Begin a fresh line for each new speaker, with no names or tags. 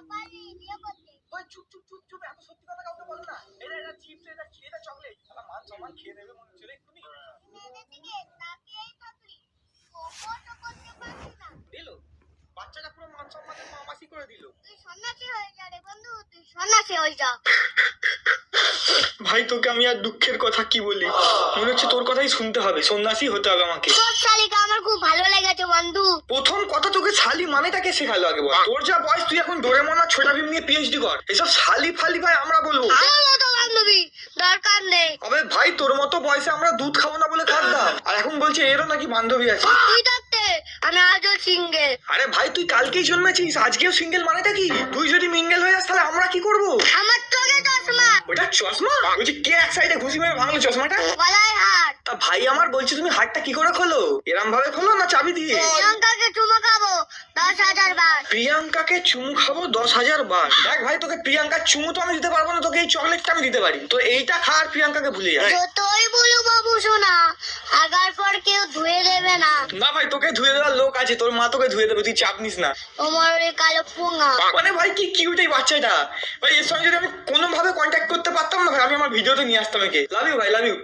ওই চুপ চুপ চুপ চুপ, এত সত্যি কথা কাউকে বলো না। এটা চিপস, এটা চকলেট, শালা মান সম্মান খেয়ে দেবে মনে হচ্ছে রে এক্ষুনি। দিল বাচ্চাটা পুরো মান সম্মানের মামাসি করে দিল।
তুই সন্ন্যাসী হয়ে যা রে বন্ধু, তুই সন্ন্যাসী হয়ে যা।
ভাই তোকে আমি আর দুঃখের কথা কি বলি, মনে হচ্ছে তোর কথাই শুনতে হবে, সন্ন্যাসী হতে হবে আমাকে।
তোর শালিকা আমার খুব ভালো লেগেছে বন্ধু।
প্রথম কথা তোকে শালি মানেটাকে শেখালো আগে বল। তোর যা বয়স তুই এখন ডোরেমন আর ছোটা ভীম নিয়ে পিএইচডি কর, এসব শালি ফালি ভাই আমরা বলবো।
আমার মতো বান্ধবী দরকার নেই।
আবে ভাই তোর মতো বয়সে আমরা দুধ খাবো না বলে কাঁদতাম, আর এখন বলছে এরও নাকি বান্ধবী আছে।
তুই থাকতে আমি আজও সিঙ্গেল।
আরে ভাই তুই কালকেই জন্মেছিস, আজকেও সিঙ্গেল মানেটা কি? তুই যদি মিঙ্গেল হয়ে যাস তাহলে আমরা কি করবো?
আমার চোখে চশমা।
ওটা চশমা? বলছি কে এক সাইডে ঘুষি মেরে ভাঙলো চশমাটা?
গলায় হার।
তা ভাই আমার বলছি তুমি হাতটা কি করে খোলো? এরম ভাবে খোলো না চাবি দিয়ে?
প্রিয়াঙ্কাকে চুমো খাবো 10,000 বার।
প্রিয়াঙ্কাকে চুমু খাবো 10,000 বার? দেখ ভাই তোকে প্রিয়াঙ্কার চুমু তো আমি দিতে পারবো না, তোকে এই চকলেটটা আমি দিতে পারি। তো এইটা খা আর প্রিয়াঙ্কাকে ভুলে যা।
যতই বলো বাবু শোনা, আগার পর কেউ ধুয়ে দেবে না।
না ভাই তোকে ধুয়ে দেওয়ার লোক আছে, তোর মা তোকে ধুয়ে দেবে, তুই চাপ নিস না।
তোমার ওই কালো পুঙা।
মানে ভাই কি কিউট এই বাচ্চাটা ভাই, এর সঙ্গে যদি আমি কোনোভাবে কন্ট্যাক্ট করতে পারতাম না ভাই, আমি আমার ভিডিওতে নিয়ে আসতাম একে। লাভ ইউ ভাই, লাভ ইউ।